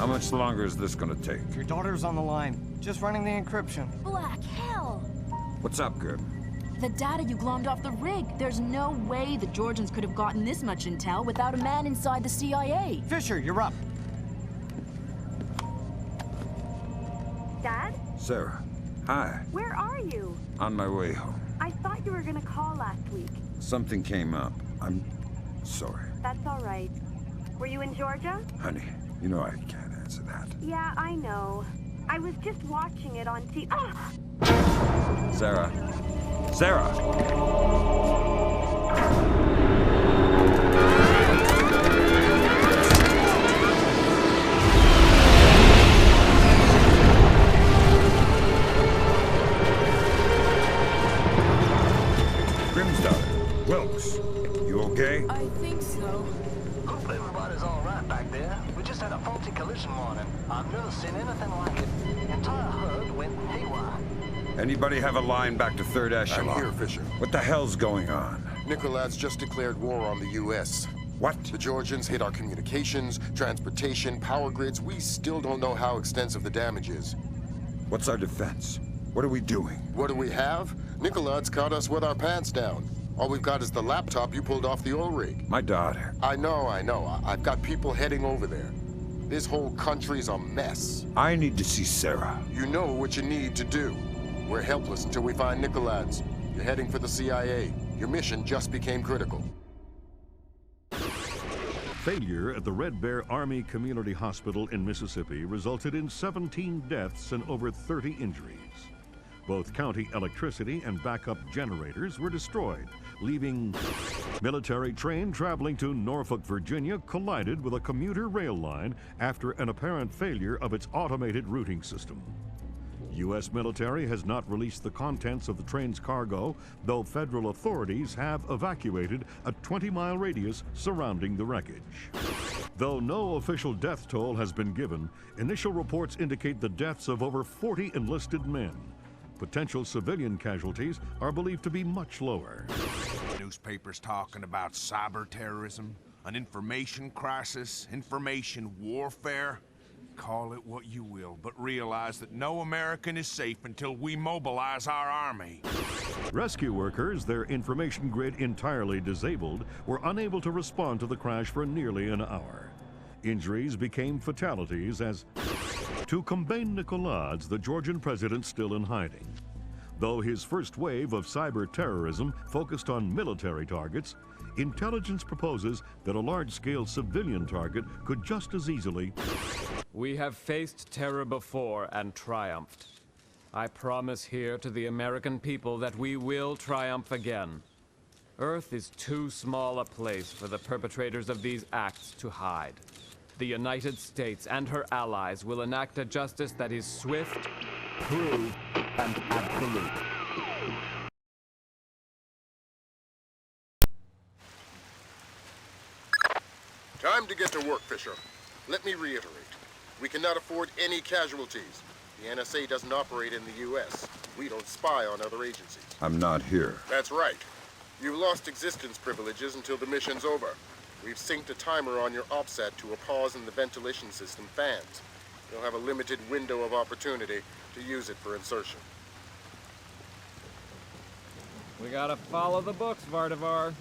How much longer is this gonna take? Your daughter's on the line. Just running the encryption. Black hell! What's up, Gib? The data you glommed off the rig. There's no way the Georgians could have gotten this much intel without a man inside the CIA. Fisher, you're up. Dad? Sarah. Hi. Where are you? On my way home. I thought you were gonna call last week. Something came up. I'm sorry. That's all right. Were you in Georgia? Honey, you know I can't answer that. Yeah, I know. I was just watching it on TV. Ah! Sarah. Sarah! Wilkes, you okay? I think so. Hope everybody's all right back there. We just had a faulty collision warning. I've never seen anything like it. The entire herd went haywire. Anybody have a line back to 3rd Echelon? I'm here, Fisher. What the hell's going on? Nicolad's just declared war on the U.S. What? The Georgians hit our communications, transportation, power grids. We still don't know how extensive the damage is. What's our defense? What are we doing? What do we have? Nicolad's caught us with our pants down. All we've got is the laptop you pulled off the oil rig. My daughter. I know. I've got people heading over there. This whole country's a mess. I need to see Sarah. You know what you need to do. We're helpless until we find Nicolad's. You're heading for the CIA. Your mission just became critical. Failure at the Red Bear Army Community Hospital in Mississippi resulted in 17 deaths and over 30 injuries. Both county electricity and backup generators were destroyed, leaving military train traveling to Norfolk, Virginia collided with a commuter rail line after an apparent failure of its automated routing system. U.S. military has not released the contents of the train's cargo, though federal authorities have evacuated a 20-mile radius surrounding the wreckage. Though no official death toll has been given, initial reports indicate the deaths of over 40 enlisted men. Potential civilian casualties are believed to be much lower. Newspapers talking about cyber terrorism, an information crisis, information warfare. Call it what you will, but realize that no American is safe until we mobilize our army. Rescue workers, their information grid entirely disabled, were unable to respond to the crash for nearly an hour. Injuries became fatalities as to combat Nicolad's, the Georgian president still in hiding. Though his first wave of cyber terrorism focused on military targets, intelligence proposes that a large-scale civilian target could just as easily... We have faced terror before and triumphed. I promise here to the American people that we will triumph again. Earth is too small a place for the perpetrators of these acts to hide. The United States and her allies will enact a justice that is swift, true, and absolute. Time to get to work, Fisher. Let me reiterate. We cannot afford any casualties. The NSA doesn't operate in the U.S. We don't spy on other agencies. I'm not here. That's right. You've lost existence privileges until the mission's over. We've synced a timer on your OPSAT to a pause in the ventilation system fans. You'll have a limited window of opportunity to use it for insertion. We gotta follow the books, Vardavar.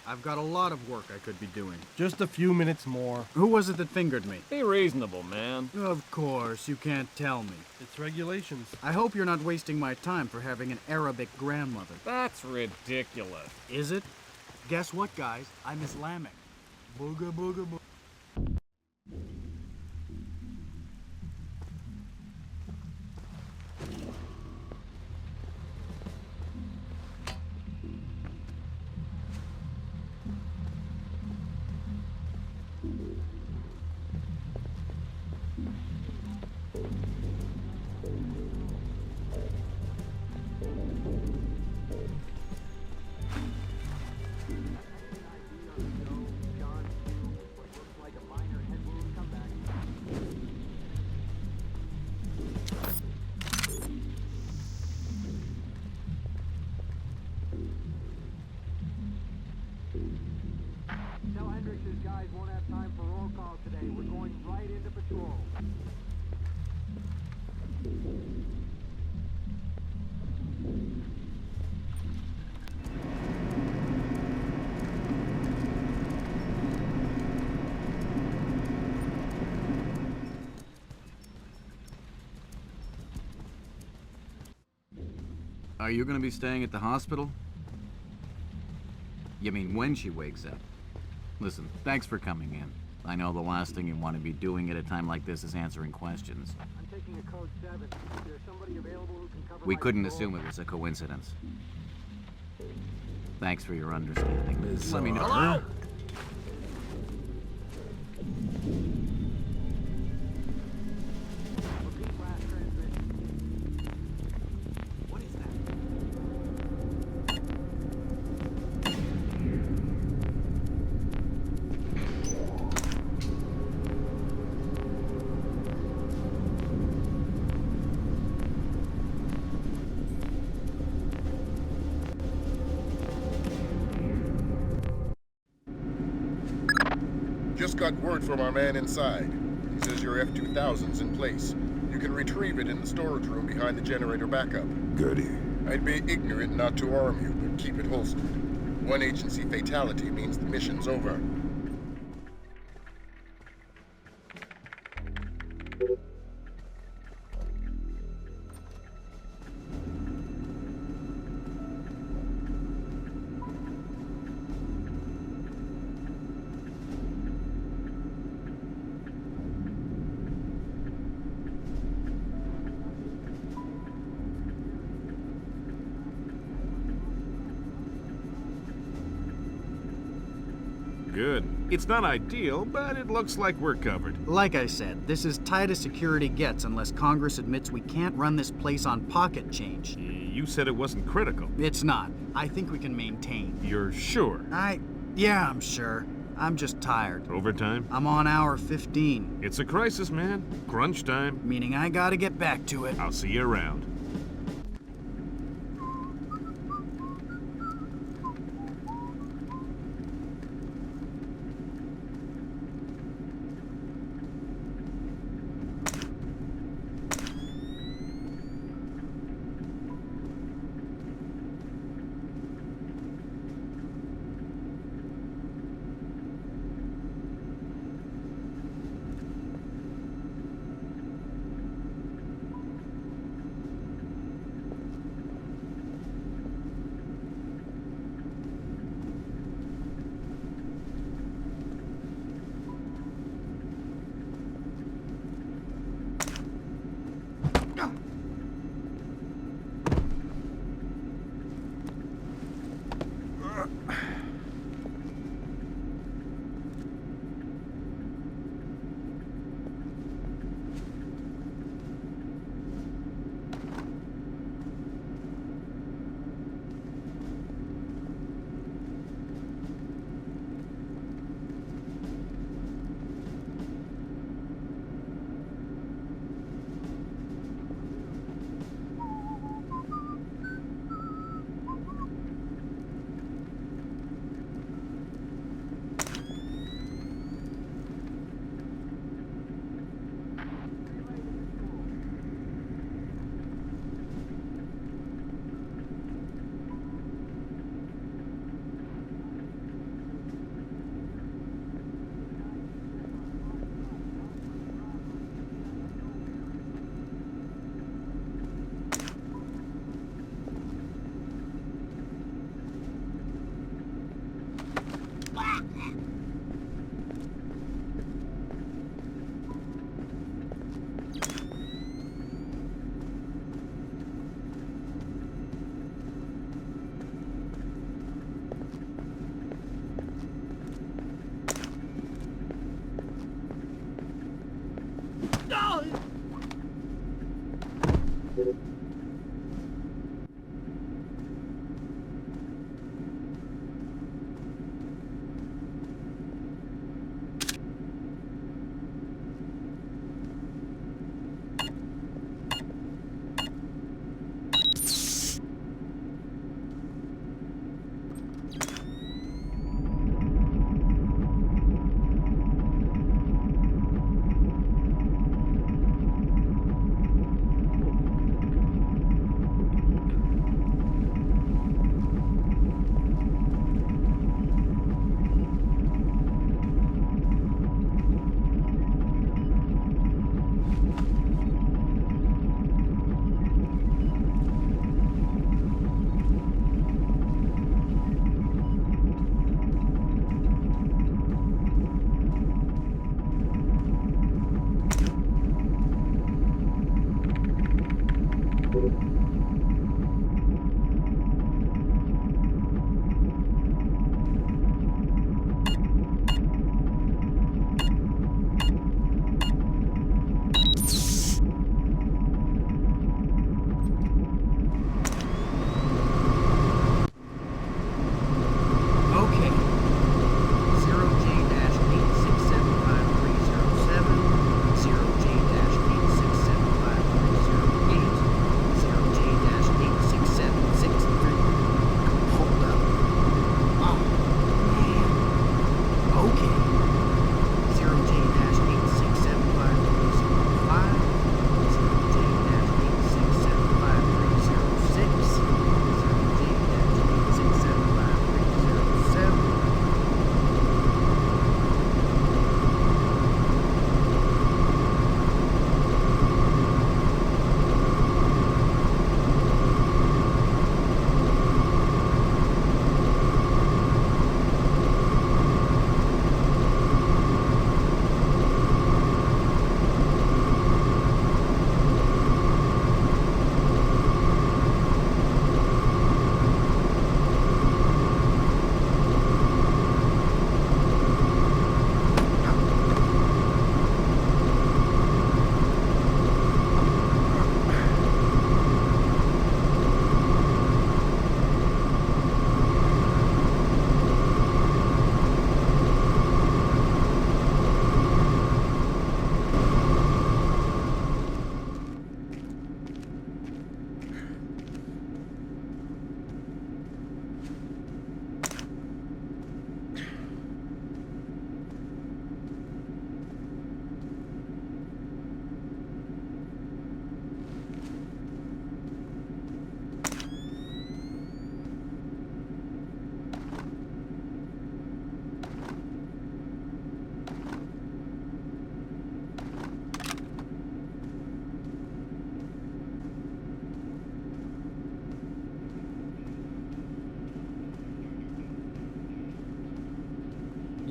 I've got a lot of work I could be doing. Just a few minutes more. Who was it that fingered me? Be reasonable, man. Of course, you can't tell me. It's regulations. I hope you're not wasting my time for having an Arabic grandmother. That's ridiculous. Is it? Guess what, guys? I'm Islamic. Booga booga booga. Hendricks' guys won't have time for roll call today. We're going right into patrol. Are you gonna be staying at the hospital? You mean when she wakes up? Listen, thanks for coming in. I know the last thing you want to be doing at a time like this is answering questions. I'm taking a code 7. Is there somebody available who can cover We my couldn't patrol? assume it was a coincidence. Thanks for your understanding. Ms. Let me know. Hello? Repeat last transmission. What is that? Just got word from our man inside. He says your F-2000's in place. You can retrieve it in the storage room behind the generator backup. Goody. I'd be ignorant not to arm you, but keep it holstered. One agency fatality means the mission's over. Good. It's not ideal, but it looks like we're covered. Like I said, this is tight as security gets unless Congress admits we can't run this place on pocket change. You said it wasn't critical. It's not. I think we can maintain. You're sure? Yeah, I'm sure. I'm just tired. Overtime? I'm on hour 15. It's a crisis, man. Crunch time. Meaning I gotta get back to it. I'll see you around.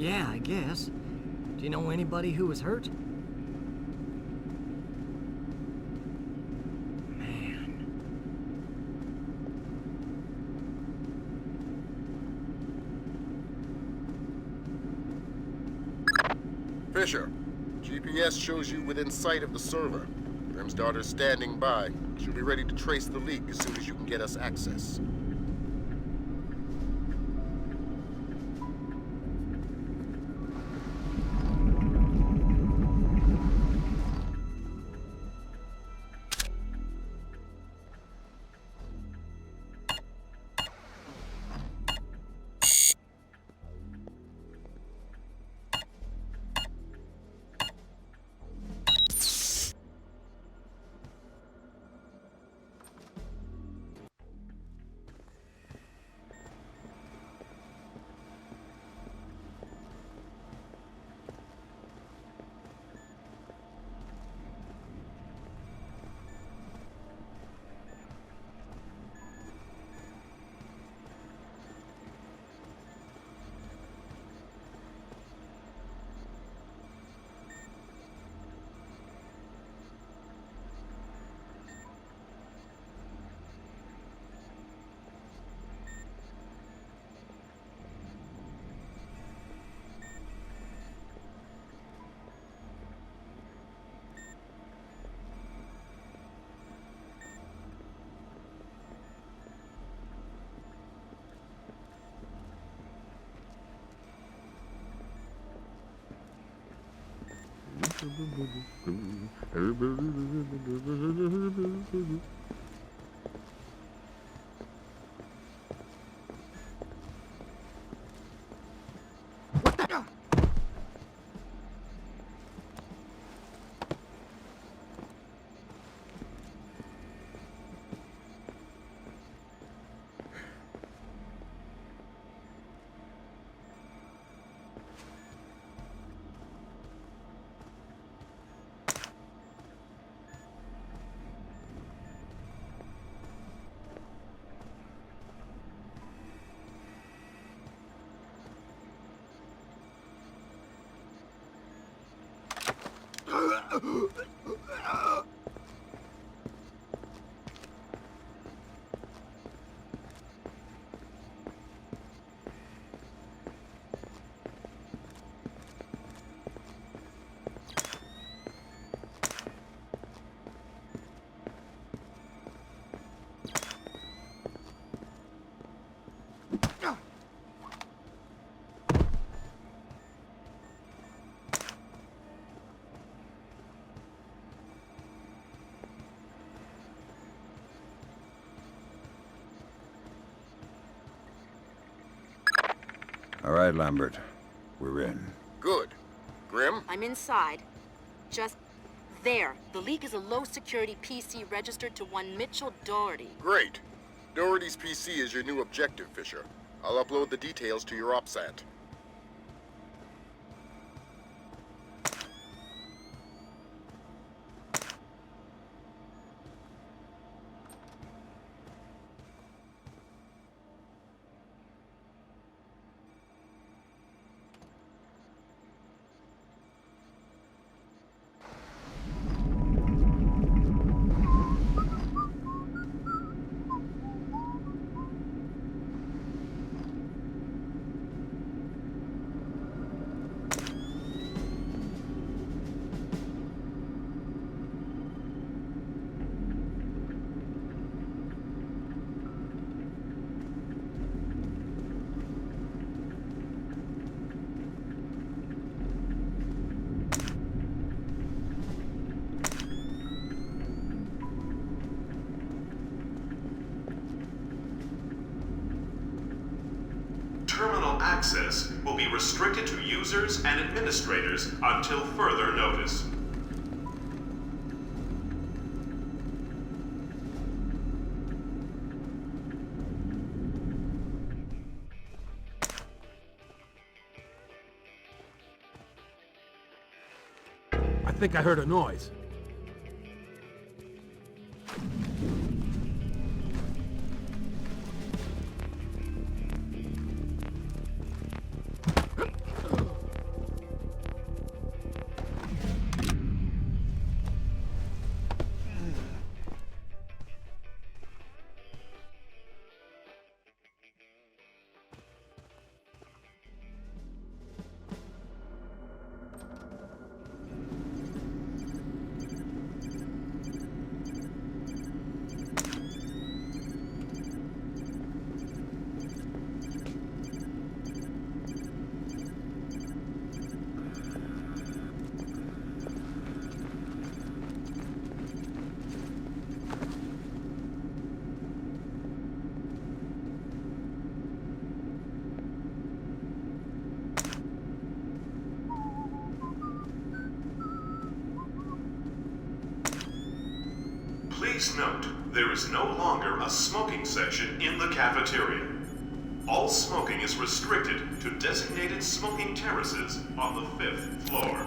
Yeah, I guess. Do you know anybody who was hurt? Fisher, GPS shows you within sight of the server. Grim's daughter's standing by. She'll be ready to trace the leak as soon as you can get us access. All right, Lambert. We're in. Good. Grim? I'm inside. Just there. The leak is a low-security PC registered to one Mitchell Doherty. Great. Doherty's PC is your new objective, Fisher. I'll upload the details to your OPSAT. Terminal access will be restricted to users and administrators until further notice. I think I heard a noise. Please note, there is no longer a smoking section in the cafeteria. All smoking is restricted to designated smoking terraces on the 5th floor.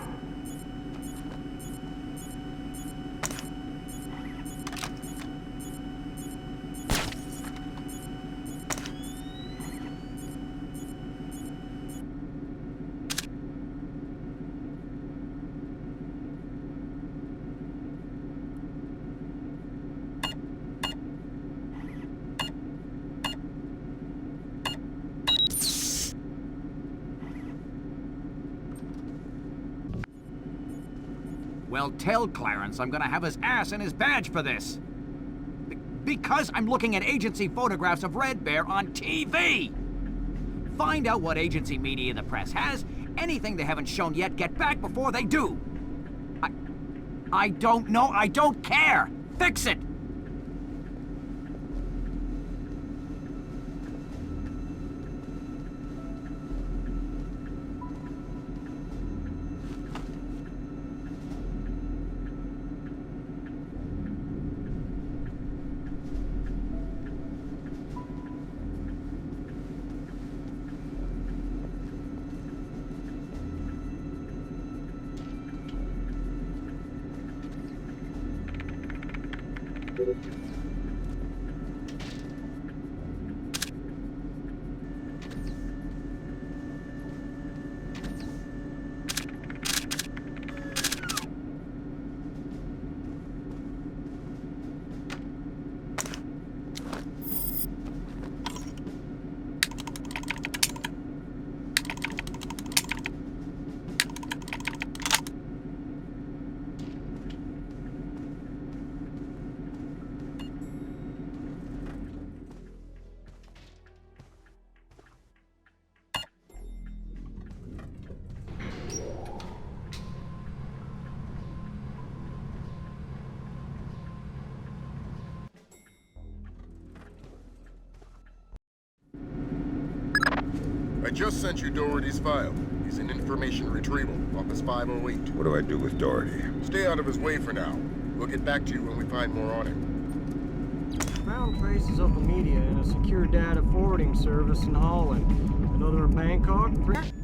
Well, tell Clarence I'm gonna have his ass in his badge for this. Because I'm looking at agency photographs of Red Bear on TV! Find out what agency media the press has. Anything they haven't shown yet, get back before they do. I don't know. I don't care. Fix it! I just sent you Doherty's file. He's in information retrieval, Office 508. What do I do with Doherty? Stay out of his way for now. We'll get back to you when we find more on him. Found traces of the media in a secure data forwarding service in Holland. Another in Bangkok.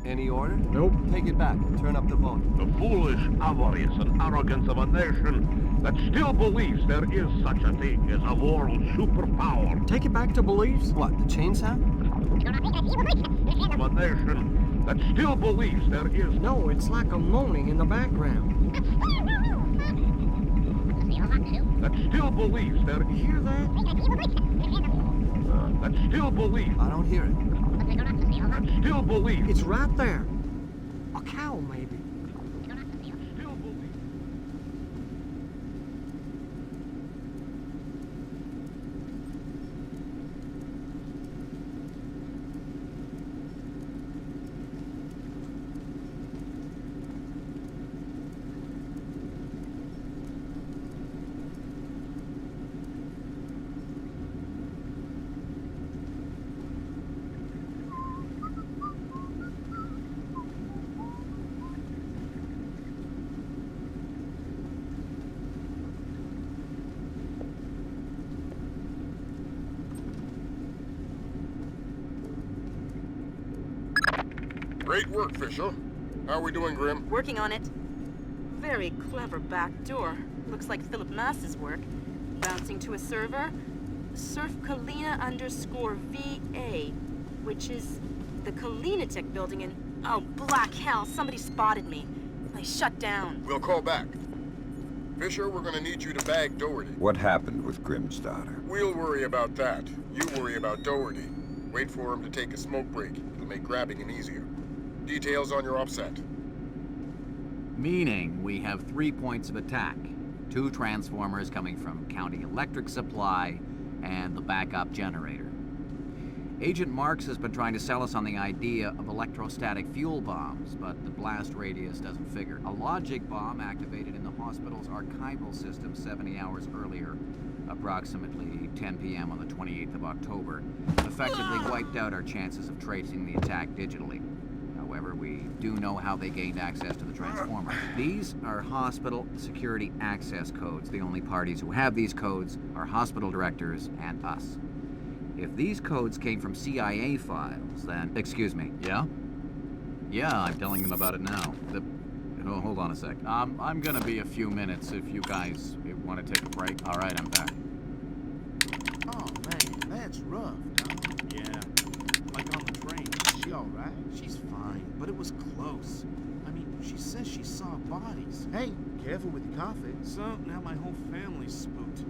Any order? Nope. Take it back. Turn up the volume. The foolish avarice and arrogance of a nation that still believes there is such a thing as a world superpower. Take it back to beliefs? What, the chainsaw? Of a nation that still believes there is... No, it's like a moaning in the background. That still believes there... You hear that? That still believes... I don't hear it. That still believes... It's right there. A cow, maybe. Still believes... Great work, Fisher. How are we doing, Grim? Working on it. Very clever back door. Looks like Philip Mass's work. Bouncing to a server. Surf Kalina _VA, which is the Kalinatek building in... Oh, black hell, somebody spotted me. I shut down. We'll call back. Fisher, we're gonna need you to bag Doherty. What happened with Grim's daughter? We'll worry about that. You worry about Doherty. Wait for him to take a smoke break. It'll make grabbing him easier. Details on your offset. Meaning we have 3 points of attack. 2 transformers coming from County Electric Supply and the backup generator. Agent Marks has been trying to sell us on the idea of electrostatic fuel bombs, but the blast radius doesn't figure. A logic bomb activated in the hospital's archival system 70 hours earlier, approximately 10 p.m. on the 28th of October, effectively wiped out our chances of tracing the attack digitally. however, we do know how they gained access to the transformer. These are hospital security access codes. The only parties who have these codes are hospital directors and us. If these codes came from CIA files, then... Excuse me, yeah? Yeah, I'm telling them about it now. Oh, hold on a sec. I'm gonna be a few minutes if you guys want to take a break. All right, I'm back. Oh, man, that's rough, dog. Yeah, like on the train. Is she all right? She's fine, but it was close. I mean, she says she saw bodies. Hey, careful with your coffee. So, now my whole family's spooked.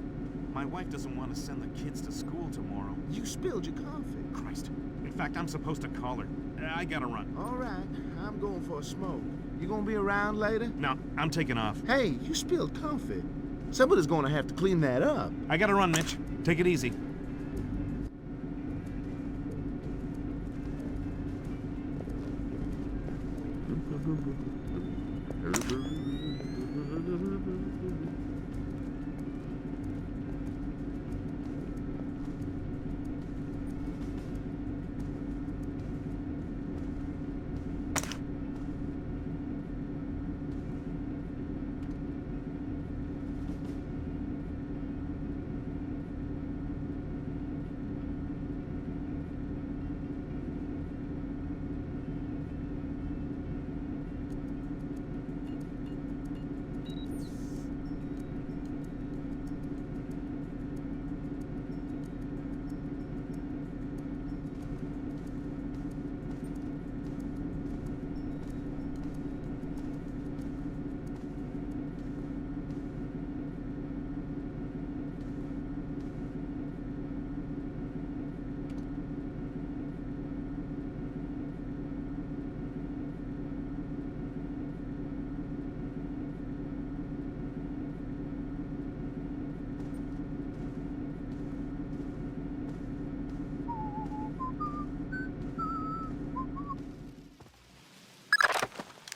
My wife doesn't want to send the kids to school tomorrow. You spilled your coffee. Christ. In fact, I'm supposed to call her. I gotta run. All right, I'm going for a smoke. You gonna be around later? No, I'm taking off. Hey, you spilled coffee. Somebody's gonna have to clean that up. I gotta run, Mitch. Take it easy.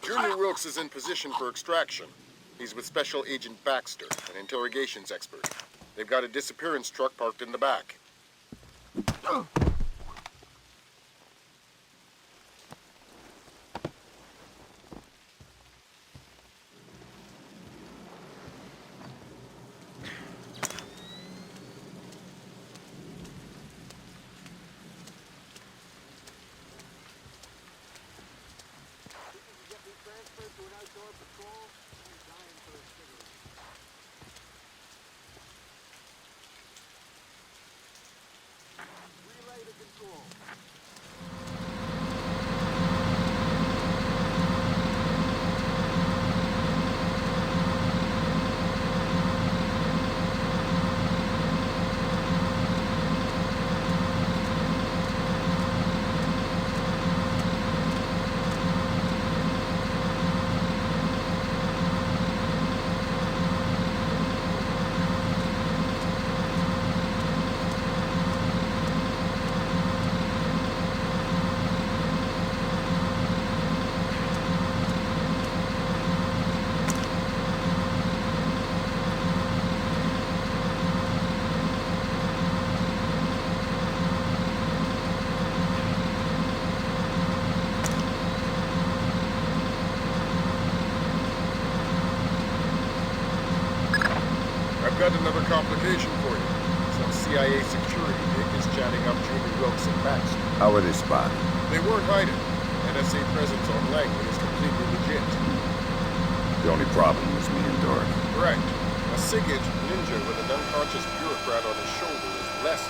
Junior Wilkes is in position for extraction. He's with Special Agent Baxter, an interrogations expert. They've got a disappearance truck parked in the back. I've got another complication for you. Some CIA security dick is chatting up Junior Wilkes and Baxter. How were they spotted? They weren't hiding. NSA presence on Langley is completely legit. The only problem was me and Doherty. Correct. A SIG-aged ninja with an unconscious bureaucrat on his shoulder is less...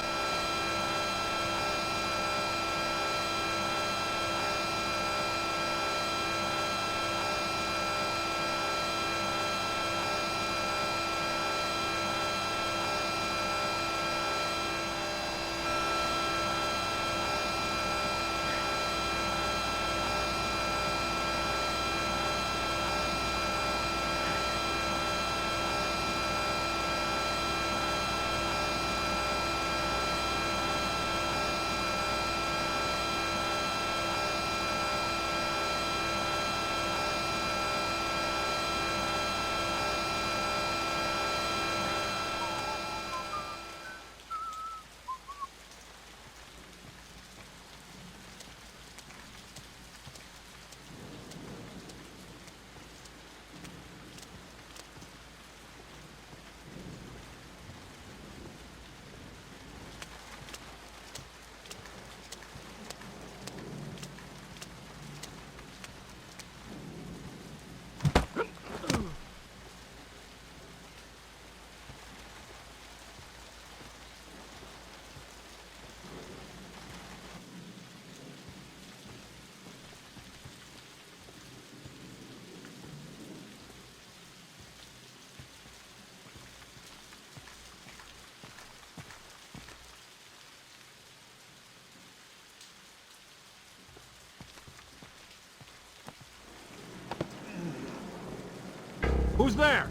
Who's there?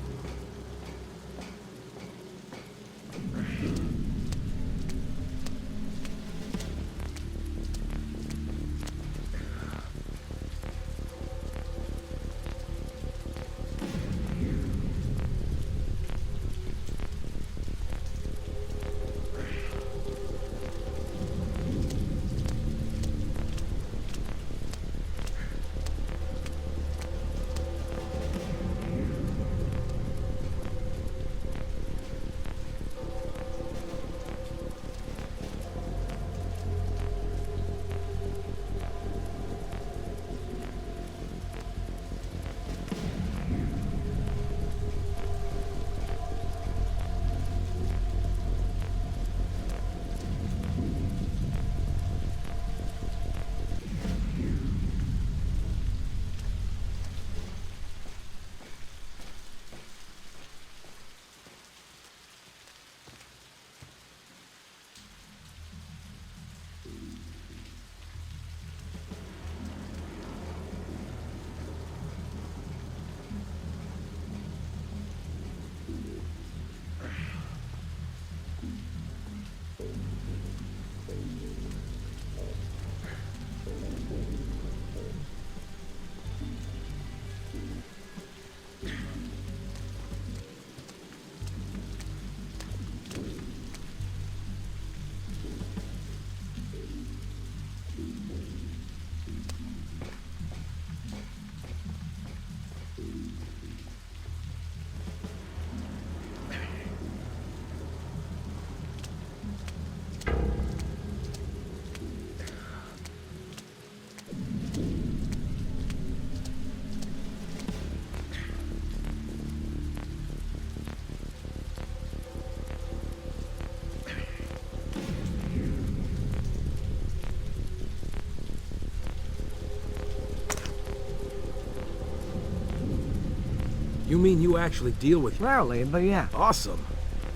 You mean you actually deal with... Rarely, but yeah. Awesome.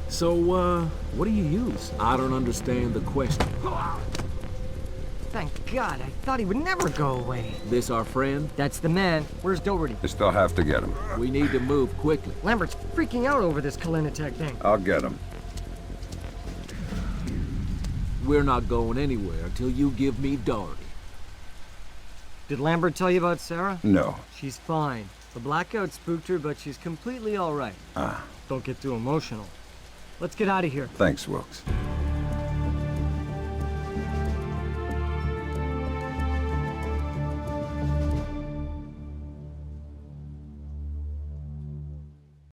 So, what do you use? I don't understand the question. Thank God, I thought he would never go away. This our friend? That's the man. Where's Doherty? You still have to get him. We need to move quickly. Lambert's freaking out over this Kalinatech thing. I'll get him. We're not going anywhere until you give me Doherty. Did Lambert tell you about Sarah? No. She's fine. The blackout spooked her, but she's completely all right. Ah. Don't get too emotional. Let's get out of here. Thanks, Wilkes.